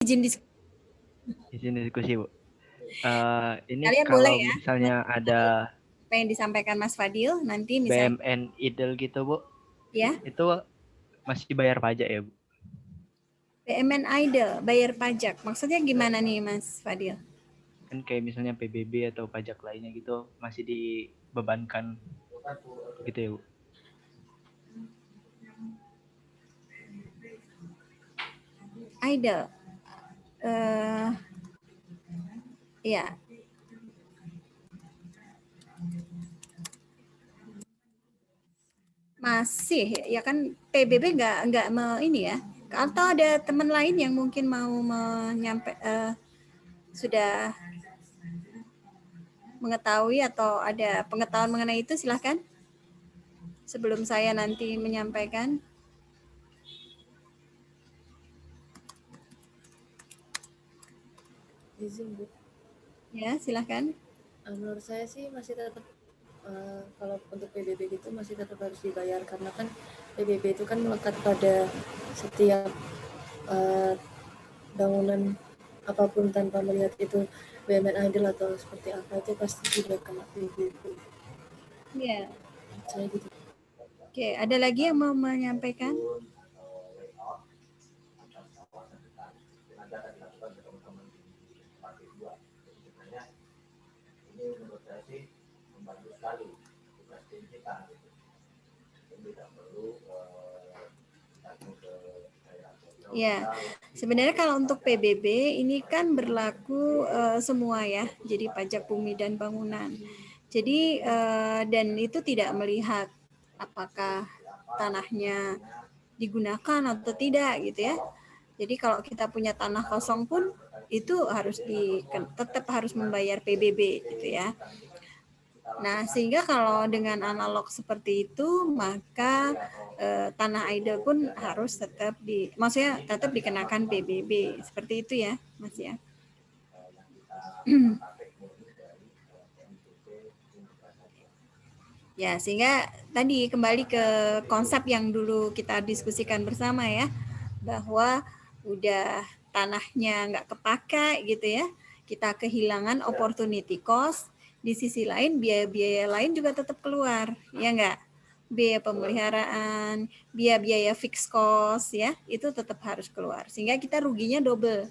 Izin diskusi, Bu. Ini kalian boleh kalau ya. misalnya ada Apa yang disampaikan Mas Fadil nanti misalnya BMN Idle gitu, Bu, ya. itu masih bayar pajak ya, Bu? BMN Idle bayar pajak. Maksudnya gimana nih Mas Fadil? Kan kayak misalnya PBB atau pajak lainnya gitu masih dibebankan gitu ya, Bu? Idle. Ya. Masih ya kan PBB nggak ini ya. Atau ada teman lain yang mungkin mau sudah mengetahui atau ada pengetahuan mengenai itu, silahkan. Sebelum saya nanti menyampaikan. Izin, Bu. Ya, silahkan. Menurut saya sih masih tetap kalau untuk PBB itu masih tetap harus dibayar karena kan PBB itu kan melekat pada setiap bangunan apapun tanpa melihat itu BUMN Idle atau seperti apa itu pasti sudah kena PBB. Ya. Saya gitu. Oke, ada lagi yang mau menyampaikan? Ya, sebenarnya kalau untuk PBB ini kan berlaku semua ya, jadi pajak bumi dan bangunan. Jadi dan itu tidak melihat apakah tanahnya digunakan atau tidak gitu ya. Jadi kalau kita punya tanah kosong pun itu tetap harus membayar PBB gitu ya. Nah, sehingga kalau dengan analog seperti itu, maka tanah idle pun harus maksudnya tetap dikenakan PBB. Seperti itu ya, Mas ya. Ya, sehingga tadi kembali ke konsep yang dulu kita diskusikan bersama ya, bahwa udah tanahnya nggak kepakai gitu ya, kita kehilangan opportunity cost, di sisi lain biaya-biaya lain juga tetap keluar, ya nggak? Biaya pemeliharaan, biaya fixed cost ya, itu tetap harus keluar. Sehingga kita ruginya double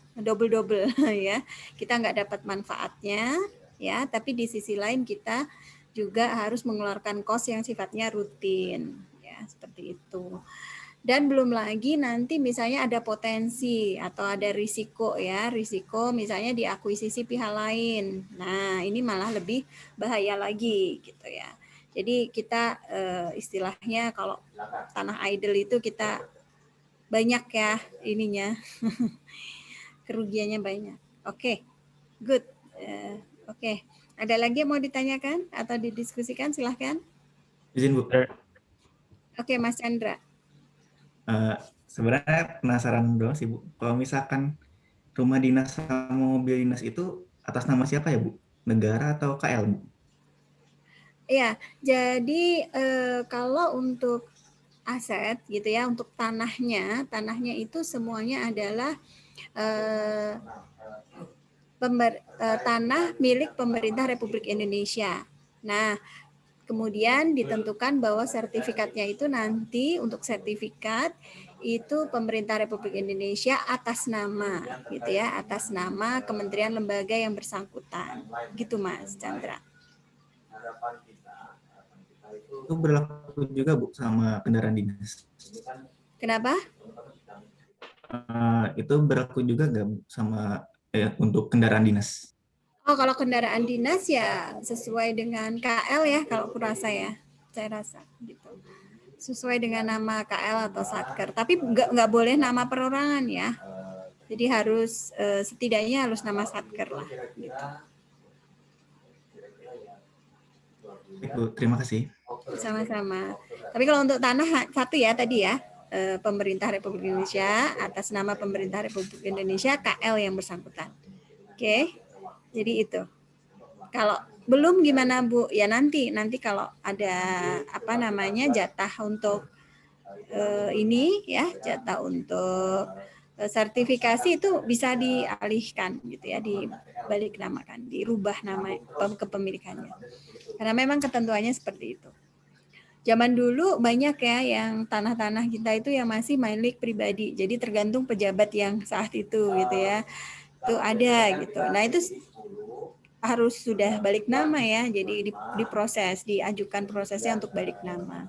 ya. Kita nggak dapat manfaatnya ya, tapi di sisi lain kita juga harus mengeluarkan cost yang sifatnya rutin ya, seperti itu. Dan belum lagi nanti misalnya ada potensi atau ada risiko ya, risiko misalnya diakuisisi pihak lain. Nah, ini malah lebih bahaya lagi gitu ya. Jadi kita istilahnya kalau tanah idle itu kita banyak ya ininya. Kerugiannya banyak. Oke. Good. Oke. Ada lagi yang mau ditanyakan atau didiskusikan? Silahkan. Izin, Bu. Oke, Mas Chandra. Sebenarnya penasaran doang sih, Bu. Kalau misalkan rumah dinas sama mobil dinas itu atas nama siapa ya, Bu? Negara atau KL, Bu? Ya, jadi kalau untuk aset gitu ya, untuk tanahnya itu semuanya adalah tanah milik pemerintah Republik Indonesia. Nah, kemudian ditentukan bahwa sertifikatnya itu nanti untuk sertifikat itu pemerintah Republik Indonesia atas nama gitu ya, atas nama kementerian lembaga yang bersangkutan. Gitu Mas Chandra. Itu berlaku juga, Bu, sama kendaraan dinas. Kenapa? Itu berlaku juga nggak, Bu, sama untuk kendaraan dinas? Oh, kalau kendaraan dinas ya sesuai dengan KL ya, kalau kurasa ya, saya rasa gitu. Sesuai dengan nama KL atau Satker, tapi nggak boleh nama perorangan ya. Jadi harus setidaknya harus nama Satker lah. Gitu. Bu, terima kasih. Sama-sama. Tapi kalau untuk tanah satu ya tadi ya, pemerintah Republik Indonesia atas nama pemerintah Republik Indonesia KL yang bersangkutan. Oke. Jadi itu. Kalau belum gimana Bu? Ya nanti kalau ada jatah untuk ini ya, jatah untuk sertifikasi itu bisa dialihkan gitu ya, dibalik namakan, dirubah nama kepemilikannya. Karena memang ketentuannya seperti itu. Zaman dulu banyak ya yang tanah-tanah kita itu yang masih milik pribadi. Jadi tergantung pejabat yang saat itu gitu ya. Itu ada gitu. Nah, itu harus sudah balik nama ya. Jadi diproses, diajukan prosesnya untuk balik nama.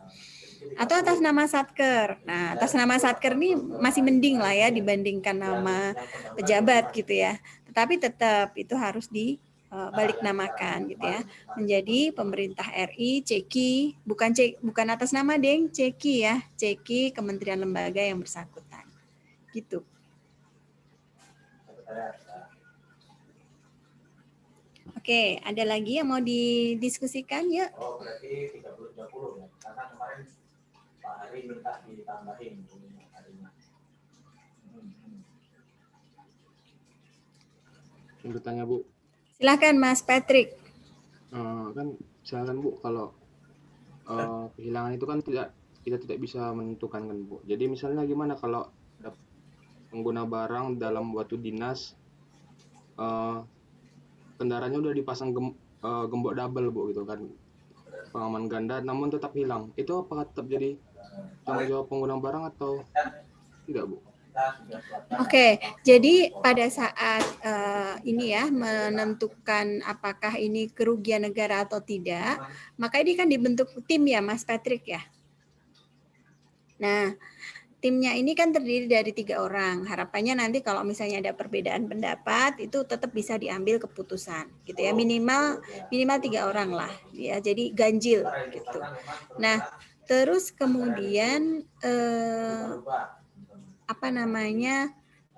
Atau atas nama satker. Nah, atas nama satker ini masih mending lah ya dibandingkan nama pejabat gitu ya. Tetapi tetap itu harus dibalik namakan gitu ya, menjadi pemerintah RI Ceki, bukan atas nama Deng, Ceki ya, Ceki Kementerian Lembaga yang bersangkutan. Gitu. Oke, ada lagi yang mau didiskusikan? Yuk. Oh, berarti 30-30 ya. Karena kemarin Pak Hari minta ditambahin harinya. Yang bertanya Bu. Silakan Mas Patrick. Kan silakan Bu, kalau kehilangan itu kan kita tidak bisa menentukan kan Bu. Jadi misalnya gimana kalau pengguna barang dalam suatu dinas kendaraannya udah dipasang gembok double Bu gitu kan, pengaman ganda, namun tetap hilang. Itu apakah tetap jadi tanggung jawab pengguna barang atau tidak Bu? Oke, jadi pada saat ini ya menentukan apakah ini kerugian negara atau tidak, maka ini kan dibentuk tim ya Mas Patrick ya. Nah, timnya ini kan terdiri dari 3 orang. Harapannya nanti kalau misalnya ada perbedaan pendapat itu tetap bisa diambil keputusan gitu ya, minimal 3 orang lah ya. Jadi ganjil gitu. Nah, terus kemudian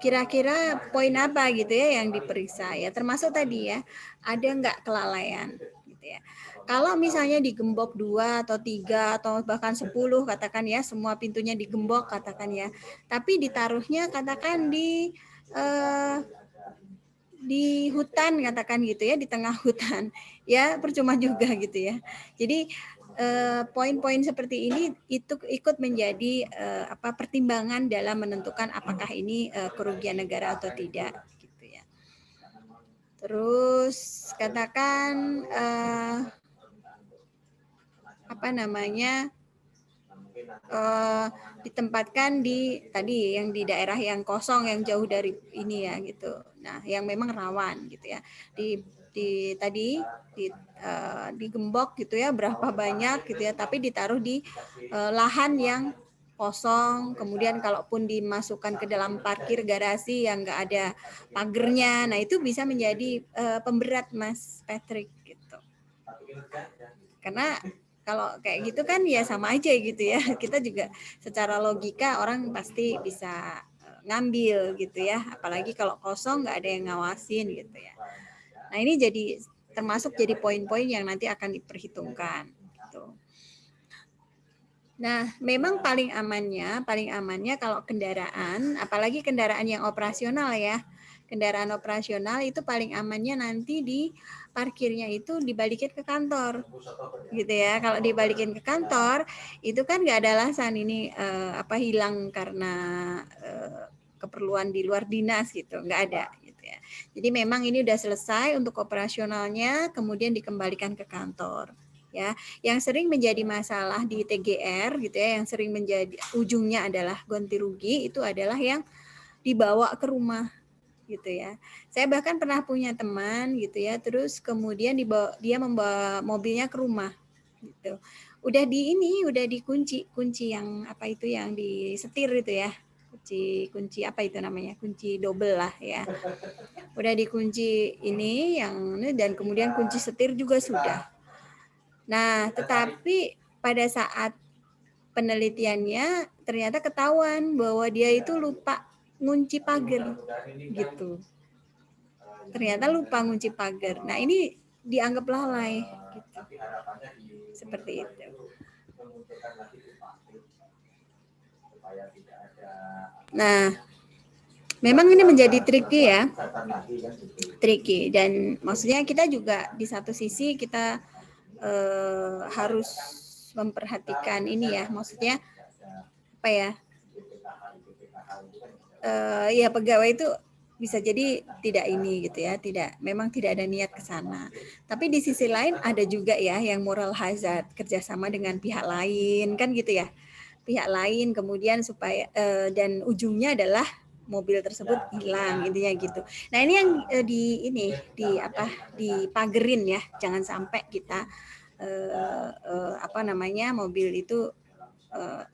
kira-kira poin apa gitu ya yang diperiksa ya, termasuk tadi ya ada nggak kelalaian gitu ya. Kalau misalnya digembok 2 atau 3 atau bahkan 10 katakan ya, semua pintunya digembok katakan ya, tapi ditaruhnya katakan di hutan katakan gitu ya, di tengah hutan ya, percuma juga gitu ya. Jadi poin-poin seperti ini itu ikut menjadi pertimbangan dalam menentukan apakah ini kerugian negara atau tidak gitu ya. Terus katakan ditempatkan di tadi yang di daerah yang kosong, yang jauh dari ini ya gitu. Nah, yang memang rawan gitu ya. Digembok gitu ya, berapa banyak gitu ya, tapi ditaruh di lahan yang kosong, kemudian kalaupun dimasukkan ke dalam parkir garasi yang enggak ada pagernya, nah itu bisa menjadi pemberat Mas Patrick gitu. Karena kalau kayak gitu kan ya sama aja gitu ya, kita juga secara logika orang pasti bisa ngambil gitu ya, apalagi kalau kosong nggak ada yang ngawasin gitu ya. Nah ini jadi termasuk jadi poin-poin yang nanti akan diperhitungkan gitu. Nah memang paling amannya kalau kendaraan, apalagi kendaraan yang operasional ya, kendaraan operasional itu paling amannya nanti di parkirnya itu dibalikin ke kantor gitu ya. Kalau dibalikin ke kantor itu kan nggak ada alasan ini hilang karena keperluan di luar dinas gitu, nggak ada gitu ya. Jadi memang ini udah selesai untuk operasionalnya, kemudian dikembalikan ke kantor ya. Yang sering menjadi masalah di TGR gitu ya, yang sering menjadi ujungnya adalah ganti rugi, itu adalah yang dibawa ke rumah gitu ya. Saya bahkan pernah punya teman gitu ya, terus kemudian dia membawa mobilnya ke rumah gitu. Udah dikunci yang yang disetir itu ya. Kunci apa itu namanya? Kunci double lah ya. Udah dikunci ini dan kemudian kunci setir juga sudah. Nah, tetapi pada saat penelitiannya ternyata ketahuan bahwa dia itu lupa ngunci pagar gitu. Ternyata lupa ngunci pagar. Nah, ini dianggap lalai gitu. Seperti itu. Nah, memang ini menjadi tricky ya. Tricky, dan maksudnya kita juga di satu sisi kita harus memperhatikan ini ya, maksudnya ya pegawai itu bisa jadi tidak ini gitu ya, memang tidak ada niat ke sana. Tapi di sisi lain ada juga ya yang moral hazard, kerjasama dengan pihak lain kan gitu ya, pihak lain kemudian supaya dan ujungnya adalah mobil tersebut hilang intinya gitu. Nah ini yang dipagerin ya, jangan sampai kita mobil itu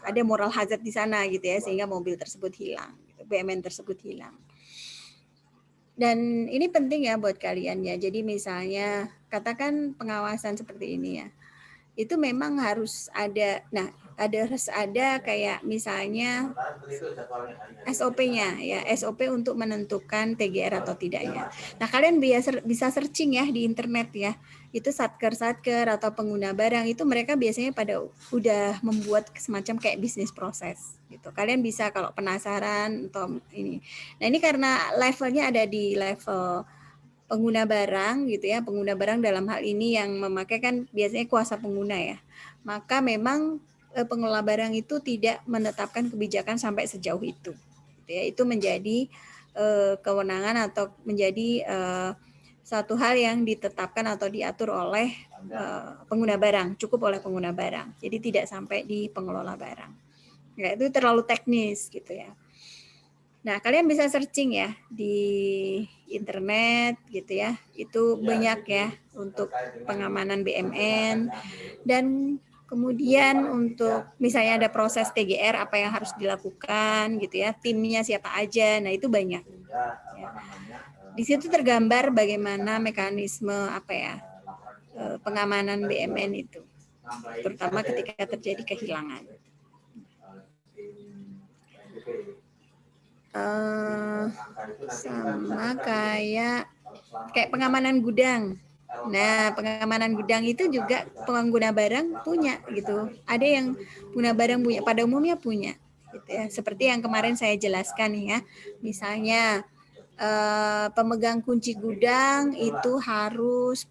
ada moral hazard di sana gitu ya, sehingga mobil tersebut hilang, BMN tersebut hilang. Dan ini penting ya buat kalian ya. Jadi misalnya katakan pengawasan seperti ini ya, itu memang harus ada. Nah, harus ada kayak misalnya SOP-nya ya, SOP untuk menentukan TGR atau tidaknya. Nah, kalian bisa searching ya di internet ya. Itu satker atau pengguna barang itu mereka biasanya pada udah membuat semacam kayak bisnis proses gitu. Kalian bisa kalau penasaran atau ini. Nah, ini karena levelnya ada di level pengguna barang gitu ya. Pengguna barang dalam hal ini yang memakai kan biasanya kuasa pengguna ya. Maka memang pengelola barang itu tidak menetapkan kebijakan sampai sejauh itu. Gitu ya. Itu menjadi kewenangan atau menjadi satu hal yang ditetapkan atau diatur oleh pengguna barang, cukup oleh pengguna barang. Jadi tidak sampai di pengelola barang. Ya, itu terlalu teknis gitu ya. Nah, kalian bisa searching ya di internet gitu ya. Itu banyak ya untuk pengamanan BMN. Dan kemudian untuk misalnya ada proses TGR apa yang harus dilakukan gitu ya. Timnya siapa aja. Nah, itu banyak. Ya. Di situ tergambar bagaimana mekanisme pengamanan BMN itu. Terutama ketika terjadi kehilangan. Sama kayak pengamanan gudang. Nah, pengamanan gudang itu juga pengguna barang punya gitu. Ada yang pengguna barang punya, pada umumnya punya gitu ya. Seperti yang kemarin saya jelaskan ya. Misalnya pemegang kunci gudang itu harus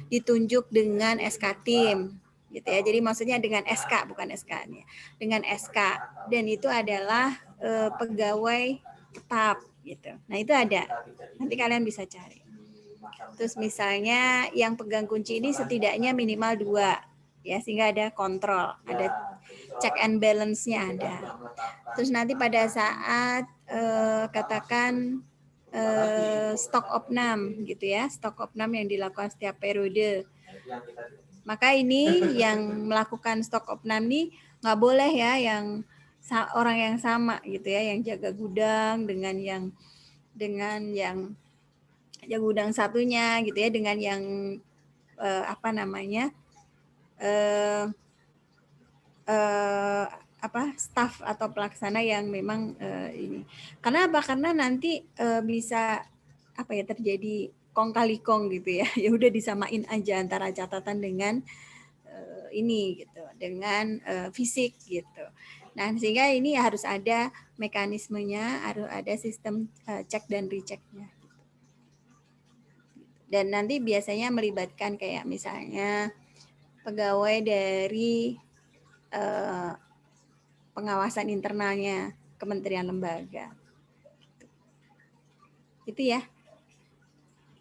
ditunjuk dengan SK tim gitu ya. Jadi maksudnya dengan SK bukan SK-nya. Dengan SK dan itu adalah pegawai tetap gitu. Nah, itu ada. Nanti kalian bisa cari. Terus misalnya yang pegang kunci ini setidaknya minimal 2 ya, sehingga ada kontrol, ada check and balance-nya ada. Terus nanti pada saat katakan stok opnam gitu ya, stok opnam yang dilakukan setiap periode. Maka ini yang melakukan stok opnam ini nggak boleh ya yang orang yang sama gitu ya, yang jaga gudang dengan yang jaga gudang satunya gitu ya, dengan yang staf atau pelaksana yang memang ini. Karena apa? Karena nanti bisa terjadi kong kali kong gitu ya. Ya udah disamain aja antara catatan dengan ini gitu, dengan fisik gitu. Nah, sehingga ini harus ada mekanismenya, harus ada sistem cek dan rechecknya. Dan nanti biasanya melibatkan kayak misalnya pegawai dari pengawasan internalnya kementerian lembaga. Itu ya.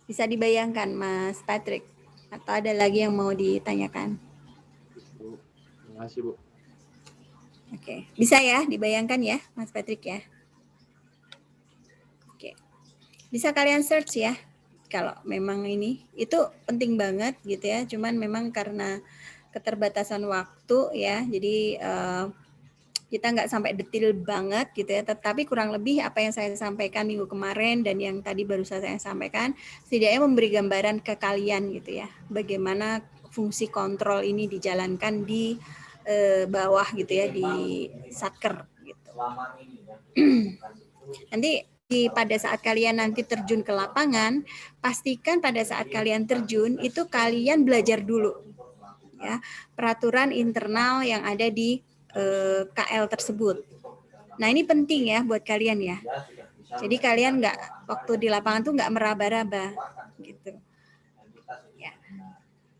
Bisa dibayangkan Mas Patrick, atau ada lagi yang mau ditanyakan? Terima kasih, Bu. Oke, bisa ya dibayangkan ya Mas Patrick ya. Oke. Bisa kalian search ya. Kalau memang ini itu penting banget gitu ya. Cuman memang karena keterbatasan waktu ya, jadi kita nggak sampai detail banget gitu ya, tetapi kurang lebih apa yang saya sampaikan minggu kemarin dan yang tadi baru saya sampaikan setidaknya memberi gambaran ke kalian gitu ya, bagaimana fungsi kontrol ini dijalankan di bawah gitu ya, di satker gitu. Nanti pada saat kalian nanti terjun ke lapangan, pastikan pada saat kalian terjun itu kalian belajar dulu ya peraturan internal yang ada di KL tersebut. Nah, ini penting ya buat kalian ya. Jadi kalian waktu di lapangan tuh nggak meraba-raba gitu. Ya.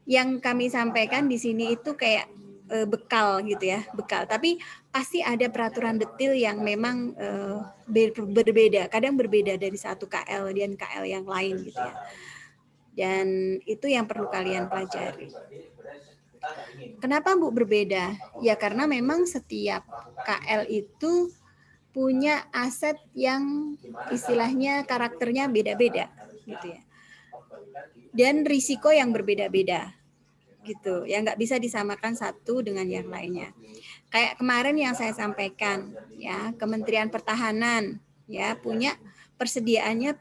Yang kami sampaikan di sini itu kayak bekal gitu ya, bekal. Tapi pasti ada peraturan detail yang memang berbeda, kadang berbeda dari satu KL dan KL yang lain gitu ya. Dan itu yang perlu kalian pelajari. Kenapa Bu berbeda? Ya karena memang setiap KL itu punya aset yang istilahnya karakternya beda-beda gitu ya. Dan risiko yang berbeda-beda gitu. Ya nggak bisa disamakan satu dengan yang lainnya. Kayak kemarin yang saya sampaikan ya, Kementerian Pertahanan ya punya persediaannya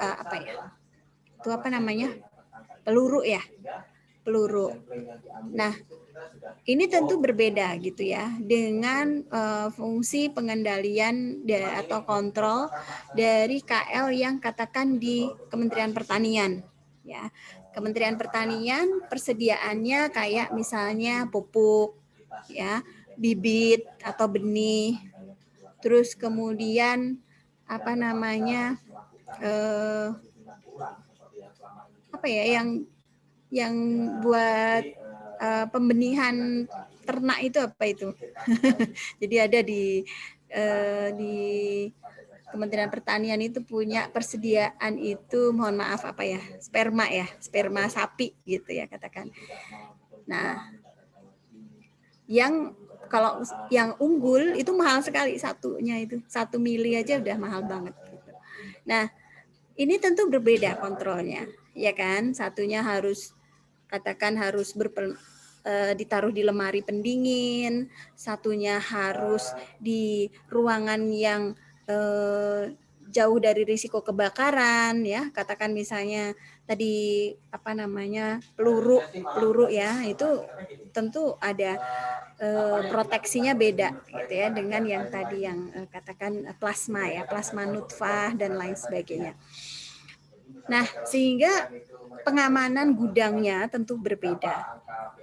apa ya? Itu apa namanya? Peluru ya. Peluru. Nah, ini tentu berbeda gitu ya dengan fungsi pengendalian atau kontrol dari KL yang katakan di Kementerian Pertanian ya. Kementerian Pertanian persediaannya kayak misalnya pupuk ya, bibit atau benih. Terus kemudian apa namanya apa ya yang buat pembenihan ternak itu apa itu? Jadi ada di Kementerian Pertanian itu punya persediaan itu, mohon maaf apa ya, sperma sapi gitu ya katakan. Nah, yang kalau yang unggul itu mahal sekali satunya itu, 1 mili aja udah mahal banget. Gitu. Nah, ini tentu berbeda kontrolnya, ya kan? Satunya harus katakan harus ditaruh di lemari pendingin, satunya harus di ruangan yang jauh dari risiko kebakaran ya, katakan misalnya tadi apa namanya peluru ya, itu tentu ada proteksinya beda gitu ya dengan yang tadi yang katakan plasma ya, plasma nutfah dan lain sebagainya. Nah, sehingga pengamanan gudangnya tentu berbeda.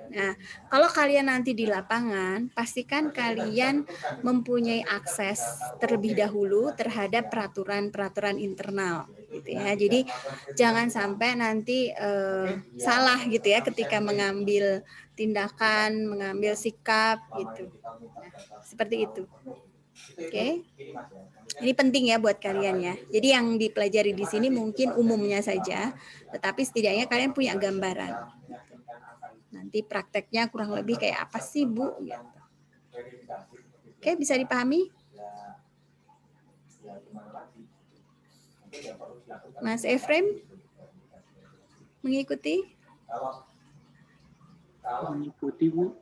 Nah, kalau kalian nanti di lapangan, pastikan kalian mempunyai akses terlebih dahulu terhadap peraturan-peraturan internal, gitu ya. Jadi jangan sampai nanti salah gitu ya ketika mengambil tindakan, mengambil sikap gitu. Nah, seperti itu. Oke. Ini penting ya buat kalian ya. Jadi yang dipelajari di sini mungkin umumnya saja, tetapi setidaknya kalian punya gambaran. Nanti prakteknya kurang lebih kayak apa sih, Bu? Gitu. Oke, bisa dipahami? Mas Efrem mengikuti? Mengikuti, Bu.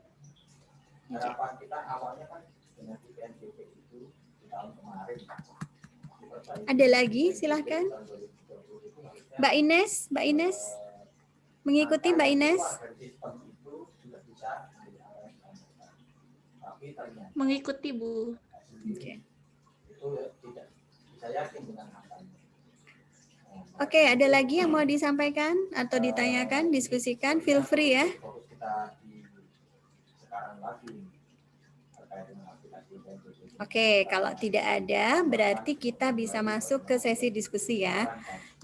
Ada lagi, silahkan. Mbak Ines mengikuti Mbak Ines? Mengikuti, Bu. Oke, ada lagi yang mau disampaikan atau ditanyakan, diskusikan, feel free ya. Oke, kalau tidak ada, berarti kita bisa masuk ke sesi diskusi ya.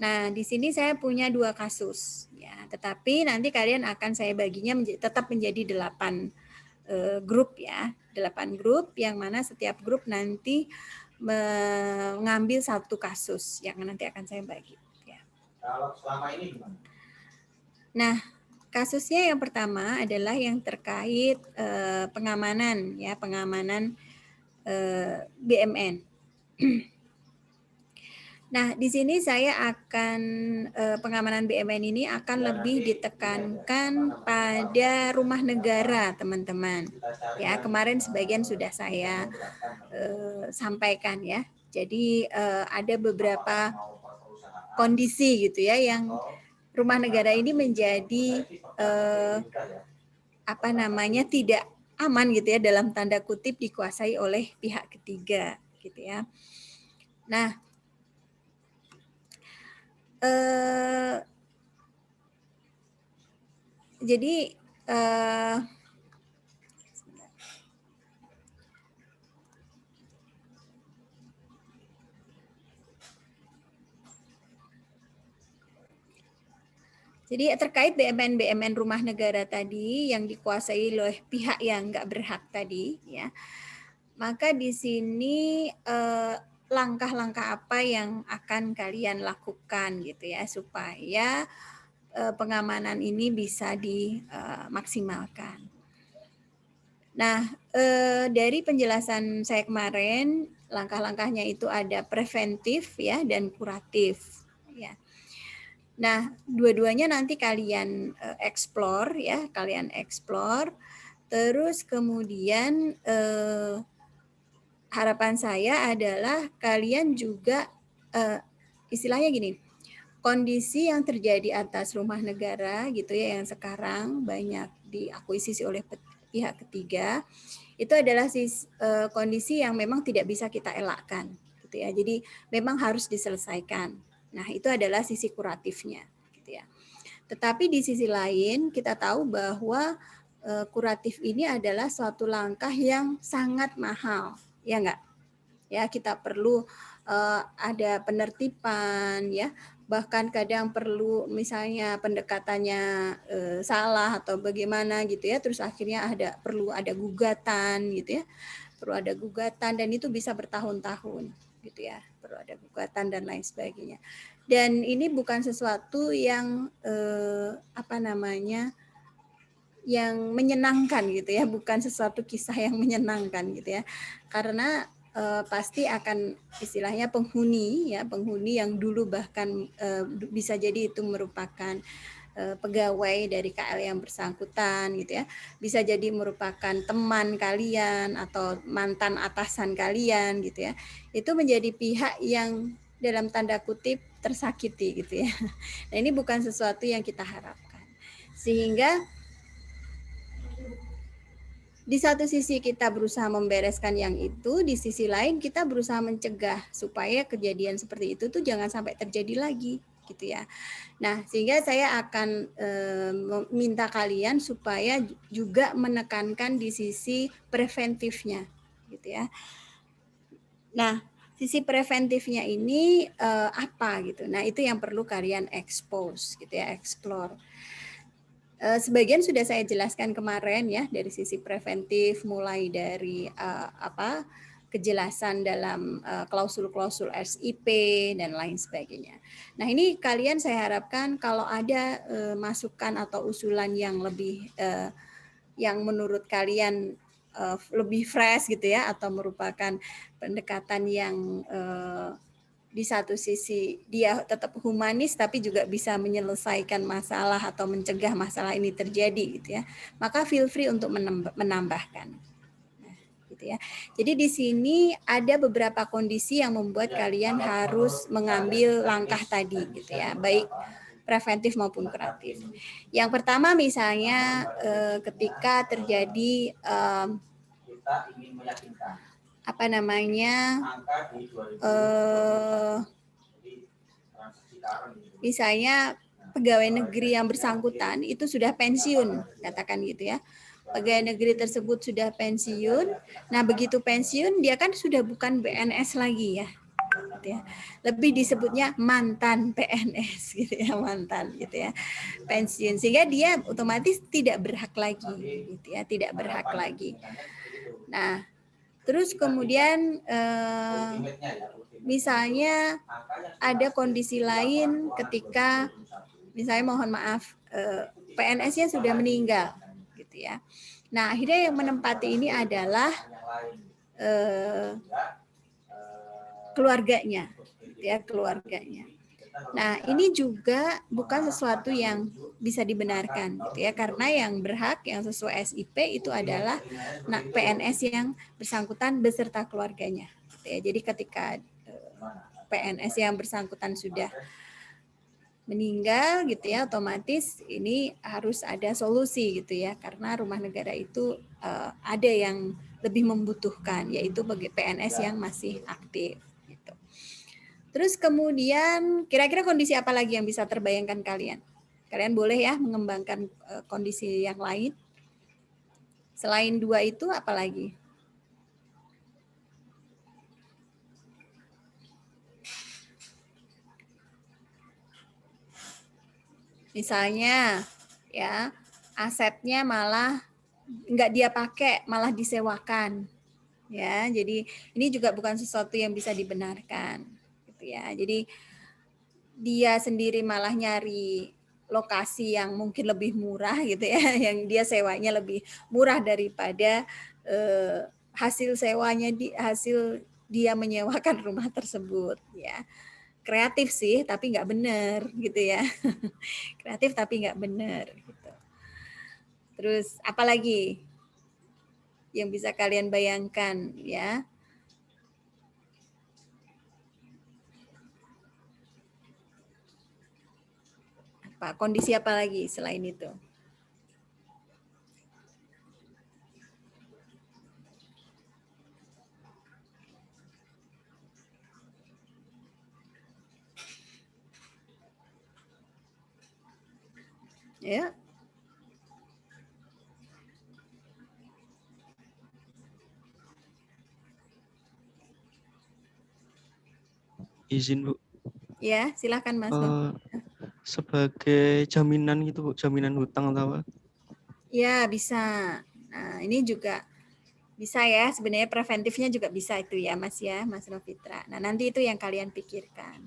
Nah, di sini saya punya 2 kasus, ya. Tetapi nanti kalian akan saya baginya tetap menjadi 8 grup ya, 8 grup yang mana setiap grup nanti mengambil 1 kasus yang nanti akan saya bagi. Ya. Kalau selama ini gimana? Nah, kasusnya yang pertama adalah yang terkait pengamanan ya, pengamanan BMN. Nah, di sini saya akan pengamanan BMN ini akan lebih ditekankan pada rumah negara, teman-teman. Ya, kemarin sebagian sudah saya sampaikan ya. Jadi ada beberapa kondisi gitu ya yang rumah negara ini menjadi apa namanya tidak aman gitu ya, dalam tanda kutip dikuasai oleh pihak ketiga gitu ya. Nah, jadi Jadi terkait BMN rumah negara tadi yang dikuasai oleh pihak yang nggak berhak tadi, ya, maka di sini langkah-langkah apa yang akan kalian lakukan gitu ya supaya pengamanan ini bisa dimaksimalkan. Nah, dari penjelasan saya kemarin, langkah-langkahnya itu ada preventif ya dan kuratif ya. Nah, dua-duanya nanti kalian explore ya, kalian explore. Terus kemudian harapan saya adalah kalian juga istilahnya gini, kondisi yang terjadi atas rumah negara gitu ya yang sekarang banyak diakuisisi oleh pihak ketiga itu adalah kondisi yang memang tidak bisa kita elakkan gitu ya. Jadi memang harus diselesaikan. Nah, itu adalah sisi kuratifnya gitu ya. Tetapi di sisi lain kita tahu bahwa kuratif ini adalah suatu langkah yang sangat mahal, ya enggak? Ya, kita perlu ada penertiban ya, bahkan kadang perlu misalnya pendekatannya salah atau bagaimana gitu ya, terus akhirnya perlu ada gugatan gitu ya, perlu ada gugatan dan itu bisa bertahun-tahun gitu ya, perlu ada gugatan dan lain sebagainya. Dan ini bukan sesuatu yang yang menyenangkan gitu ya, bukan sesuatu kisah yang menyenangkan gitu ya, karena pasti akan istilahnya penghuni yang dulu bahkan bisa jadi itu merupakan pegawai dari KL yang bersangkutan gitu ya, bisa jadi merupakan teman kalian atau mantan atasan kalian gitu ya, itu menjadi pihak yang dalam tanda kutip tersakiti gitu ya. Nah, ini bukan sesuatu yang kita harapkan, sehingga di satu sisi kita berusaha membereskan yang itu, di sisi lain kita berusaha mencegah supaya kejadian seperti itu tuh jangan sampai terjadi lagi gitu ya. Nah, sehingga saya akan minta kalian supaya juga menekankan di sisi preventifnya gitu ya. Nah, sisi preventifnya ini apa gitu. Nah, itu yang perlu kalian expose gitu ya, explore. Sebagian sudah saya jelaskan kemarin ya dari sisi preventif, mulai dari kejelasan dalam klausul-klausul SIP dan lain sebagainya. Nah, ini kalian saya harapkan kalau ada masukan atau usulan yang lebih yang menurut kalian lebih fresh gitu ya, atau merupakan pendekatan yang di satu sisi dia tetap humanis tapi juga bisa menyelesaikan masalah atau mencegah masalah ini terjadi gitu ya, maka feel free untuk menambahkan. Nah, gitu ya. Jadi di sini ada beberapa kondisi yang membuat kalian harus mengambil langkah tadi gitu ya, baik preventif maupun kuratif. Yang pertama misalnya ketika terjadi kita ingin meyakinkan misalnya pegawai negeri yang bersangkutan itu sudah pensiun, katakan gitu ya. Pegawai negeri tersebut sudah pensiun. Nah, begitu pensiun dia kan sudah bukan PNS lagi ya. Gitu ya. Lebih disebutnya mantan PNS gitu ya, mantan gitu ya. Pensiun, sehingga dia otomatis tidak berhak lagi gitu ya, tidak berhak lagi. Nah, terus kemudian misalnya ada kondisi lain ketika misalnya mohon maaf PNS-nya sudah meninggal gitu ya. Nah, akhirnya yang menempati ini adalah keluarganya gitu ya, keluarganya. Nah, ini juga bukan sesuatu yang bisa dibenarkan gitu ya, karena yang berhak yang sesuai SIP itu adalah PNS yang bersangkutan beserta keluarganya gitu ya. Jadi ketika PNS yang bersangkutan sudah meninggal gitu ya, otomatis ini harus ada solusi gitu ya, karena rumah negara itu ada yang lebih membutuhkan, yaitu bagi PNS yang masih aktif. Terus kemudian kira-kira kondisi apa lagi yang bisa terbayangkan kalian? Kalian boleh ya mengembangkan kondisi yang lain. Selain dua itu apa lagi? Misalnya ya, asetnya malah nggak dia pakai, malah disewakan. Ya, jadi ini juga bukan sesuatu yang bisa dibenarkan gitu ya. Jadi dia sendiri malah nyari lokasi yang mungkin lebih murah gitu ya, yang dia sewanya lebih murah daripada hasil sewanya hasil dia menyewakan rumah tersebut ya. Kreatif sih tapi nggak benar gitu ya. Kreatif tapi nggak benar gitu. Terus apalagi yang bisa kalian bayangkan ya? Apa kondisi apa lagi selain itu? Ya. Izin Bu. Ya, silakan Mas. Sebagai jaminan gitu Bu, jaminan hutang atau apa? Ya, bisa. Nah, ini juga bisa ya, sebenarnya preventifnya juga bisa itu ya Mas ya, Mas Novitra. Nah, nanti itu yang kalian pikirkan.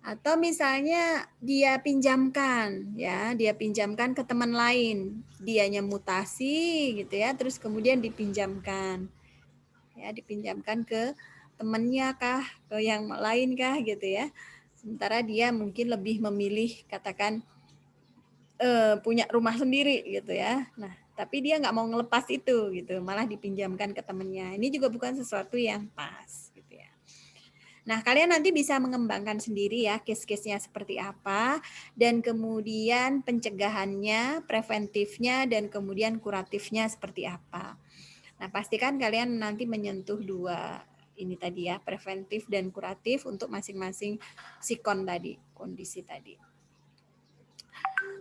Atau misalnya dia pinjamkan ya, dia pinjamkan ke teman lain. Dianya mutasi gitu ya, terus kemudian dipinjamkan. Ya, dipinjamkan ke temannya kah, ke yang lain kah gitu ya. Sementara dia mungkin lebih memilih katakan punya rumah sendiri gitu ya. Nah, tapi dia nggak mau ngelepas itu gitu, malah dipinjamkan ke temennya. Ini juga bukan sesuatu yang pas gitu ya. Nah, kalian nanti bisa mengembangkan sendiri ya case-case-nya seperti apa dan kemudian pencegahannya, preventifnya dan kemudian kuratifnya seperti apa. Nah, pastikan kalian nanti menyentuh dua ini tadi ya, preventif dan kuratif untuk masing-masing sikon tadi, kondisi tadi.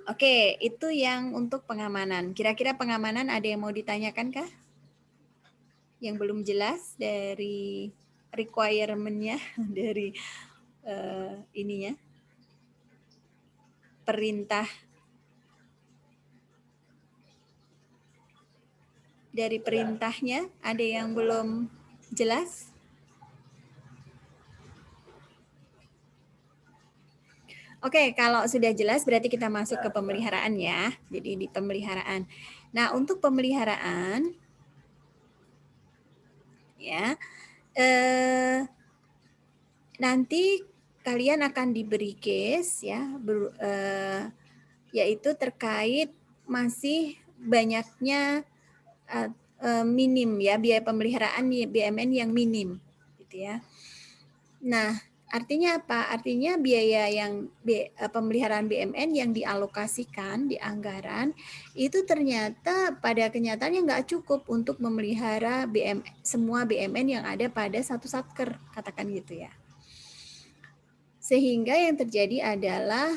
Oke, itu yang untuk pengamanan. Kira-kira pengamanan ada yang mau ditanyakan kah? Yang belum jelas dari requirement-nya, dari ininya, perintah. Dari perintahnya, ada yang belum jelas? Oke, kalau sudah jelas berarti kita masuk ke pemeliharaan ya. Jadi di pemeliharaan. Nah, untuk pemeliharaan ya, nanti kalian akan diberi case ya, yaitu terkait masih banyaknya minim ya, biaya pemeliharaan BMN yang minim gitu ya. Nah, artinya apa? Artinya biaya yang pemeliharaan BMN yang dialokasikan di anggaran itu ternyata pada kenyataannya nggak cukup untuk memelihara semua BMN yang ada pada satu satker, katakan gitu ya. Sehingga yang terjadi adalah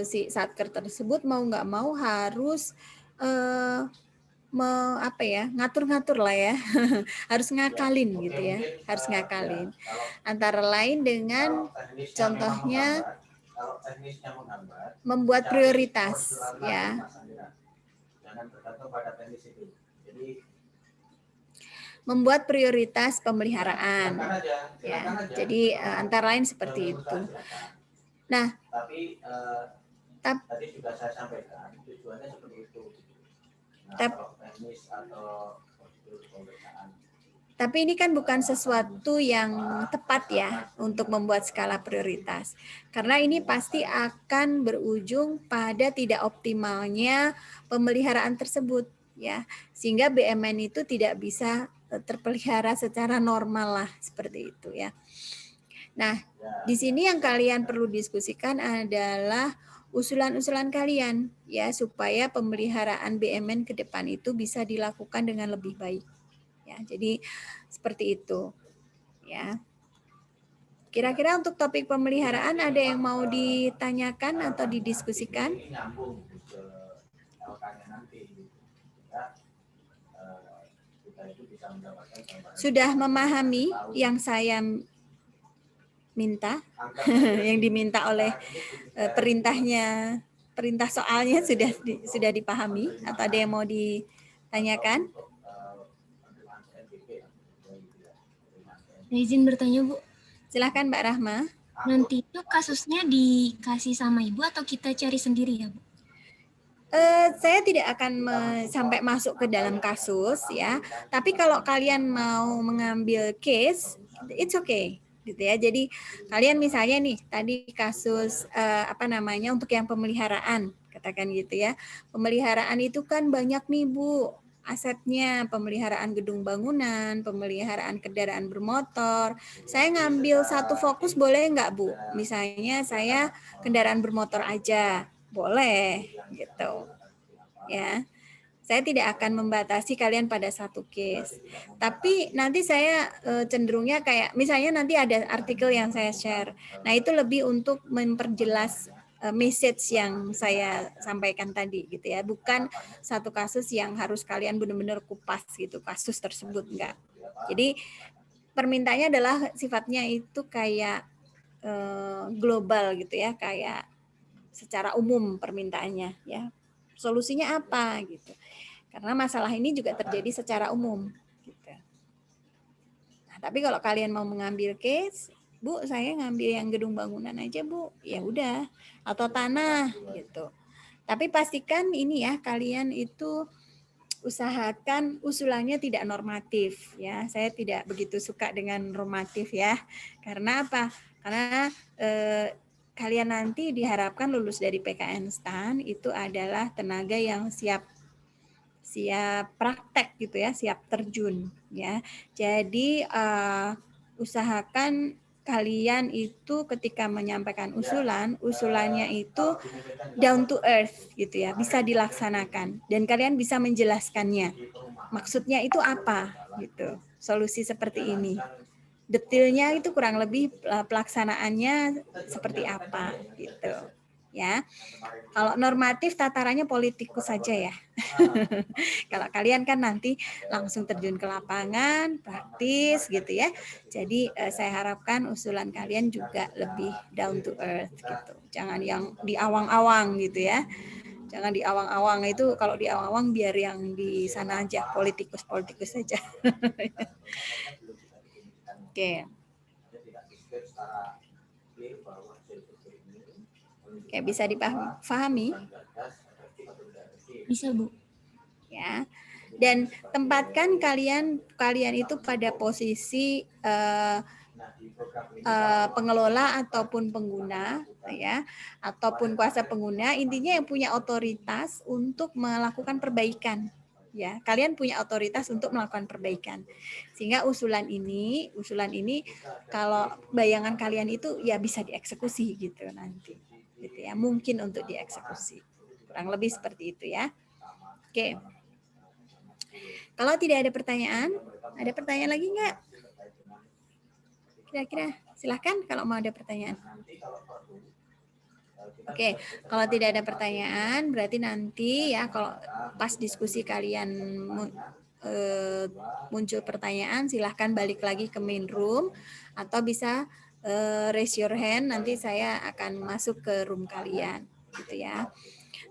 si satker tersebut mau nggak mau harus ngatur-ngatur lah ya, harus ngakalin gitu ya, harus ngakalin. Antara lain dengan contohnya membuat prioritas ya. Membuat prioritas pemeliharaan ya. Jadi antara lain seperti itu. Nah, tadi juga saya sampaikan tujuannya seperti itu. Tapi ini kan bukan sesuatu yang tepat ya untuk membuat skala prioritas. Karena ini pasti akan berujung pada tidak optimalnya pemeliharaan tersebut ya. Sehingga BMN itu tidak bisa terpelihara secara normal lah seperti itu ya. Nah, di sini yang kalian perlu diskusikan adalah usulan-usulan kalian ya supaya pemeliharaan BMN ke depan itu bisa dilakukan dengan lebih baik. Ya, jadi seperti itu. Ya. Kira-kira untuk topik pemeliharaan ada yang mau ditanyakan atau didiskusikan? Sudah memahami yang saya minta, yang diminta oleh perintah soalnya sudah dipahami atau ada yang mau ditanyakan? Izin bertanya, Bu. Silahkan Mbak Rahma. Nanti itu kasusnya dikasih sama Ibu atau kita cari sendiri ya, Bu? Saya tidak akan sampai masuk ke dalam kasus ya. Tapi kalau kalian mau mengambil case, it's okay, gitu ya. Jadi kalian misalnya nih tadi kasus untuk yang pemeliharaan, katakan gitu ya. Pemeliharaan itu kan banyak nih Bu asetnya, pemeliharaan gedung bangunan, pemeliharaan kendaraan bermotor. Saya ngambil satu fokus boleh nggak Bu? Misalnya saya kendaraan bermotor aja. Boleh gitu ya. Saya tidak akan membatasi kalian pada satu case. Tapi nanti saya cenderungnya kayak misalnya nanti ada artikel yang saya share. Nah, itu lebih untuk memperjelas message yang saya sampaikan tadi gitu ya. Bukan satu kasus yang harus kalian benar-benar kupas gitu kasus tersebut, enggak. Jadi permintaannya adalah sifatnya itu kayak global gitu ya, kayak secara umum permintaannya ya. Solusinya apa gitu. Karena masalah ini juga terjadi secara umum gitu. Nah, tapi kalau kalian mau mengambil case, Bu, saya ngambil yang gedung bangunan aja, Bu. Ya udah, atau tanah gitu. Tapi pastikan ini ya, kalian itu usahakan usulannya tidak normatif ya. Saya tidak begitu suka dengan normatif ya. Karena apa? Karena kalian nanti diharapkan lulus dari PKN STAN itu adalah tenaga yang siap praktek gitu ya, siap terjun ya. Jadi usahakan kalian itu ketika menyampaikan usulannya itu down to earth gitu ya, bisa dilaksanakan dan kalian bisa menjelaskannya. Maksudnya itu apa gitu. Solusi seperti ini. Detailnya itu kurang lebih pelaksanaannya seperti apa gitu ya. Kalau normatif tatarannya politikus saja ya. Kalau kalian kan nanti langsung terjun ke lapangan praktis gitu ya. Jadi saya harapkan usulan kalian juga lebih down to earth gitu. Jangan yang di awang-awang gitu ya. Jangan di awang-awang, itu kalau di awang-awang biar yang di sana aja politikus saja. Oke. Oke, bisa dipahami? Bisa, Bu. Ya. Dan tempatkan kalian itu pada posisi pengelola ataupun pengguna ya, ataupun kuasa pengguna, intinya yang punya otoritas untuk melakukan perbaikan. Ya, kalian punya otoritas untuk melakukan perbaikan. Sehingga usulan ini kalau bayangan kalian itu ya bisa dieksekusi gitu nanti. Gitu ya, mungkin untuk dieksekusi. Kurang lebih seperti itu ya. Oke. Kalau tidak ada pertanyaan lagi nggak? Kira-kira silahkan kalau mau ada pertanyaan. Oke, kalau tidak ada pertanyaan berarti nanti ya kalau pas diskusi kalian muncul pertanyaan silahkan balik lagi ke main room atau bisa raise your hand, nanti saya akan masuk ke room kalian gitu ya.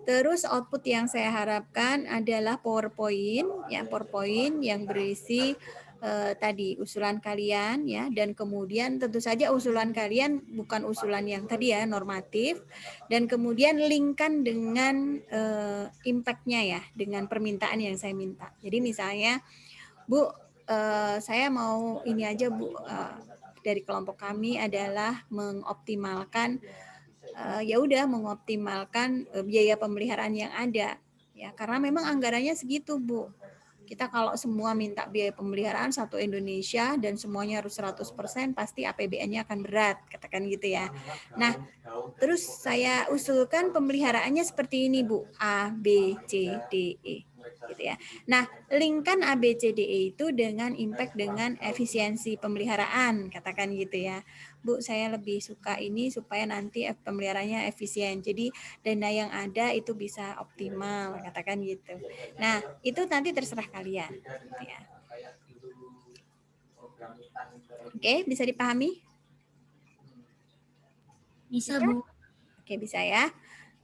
Terus output yang saya harapkan adalah PowerPoint yang berisi tadi usulan kalian ya, dan kemudian tentu saja usulan kalian bukan usulan yang tadi ya normatif, dan kemudian linkkan dengan impact-nya ya, dengan permintaan yang saya minta. Jadi misalnya Bu, saya mau ini aja Bu, dari kelompok kami adalah mengoptimalkan mengoptimalkan biaya pemeliharaan yang ada ya, karena memang anggarannya segitu Bu. Kita kalau semua minta biaya pemeliharaan satu Indonesia dan semuanya harus 100%, pasti APBN-nya akan berat, katakan gitu ya. Nah, terus saya usulkan pemeliharaannya seperti ini Bu, A, B, C, D, E. Gitu ya. Nah, linkkan A, B, C, D, E itu dengan impact dengan efisiensi pemeliharaan, katakan gitu ya. Bu, saya lebih suka ini supaya nanti pemeliharaannya efisien. Jadi dana yang ada itu bisa optimal, katakan gitu. Nah, itu nanti terserah kalian. Gitu ya. Oke, bisa dipahami? Bisa, Bisa? Bu. Oke, bisa ya.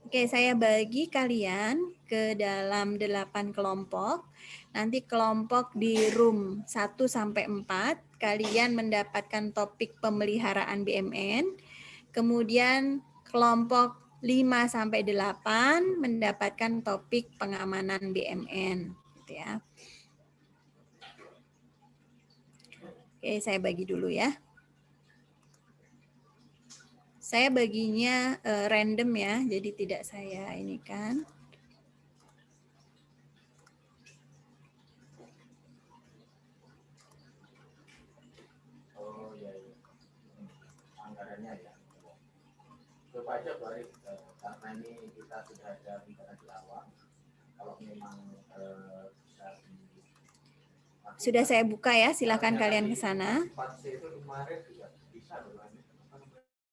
Oke, saya bagi kalian ke dalam 8 kelompok. Nanti kelompok di room 1 sampai 4, kalian mendapatkan topik pemeliharaan BMN. Kemudian kelompok 5 sampai 8 mendapatkan topik pengamanan BMN, gitu ya. Oke, saya bagi dulu ya. Saya baginya random ya, jadi tidak saya ini kan. Oh iya iya. Anggarannya ya. Coba aja balik karena ini kita sudah ada rencana di awal. Kalau memang bisa Sudah saya buka ya, silakan kalian ke sana. 4C itu kemarin juga bisa loh.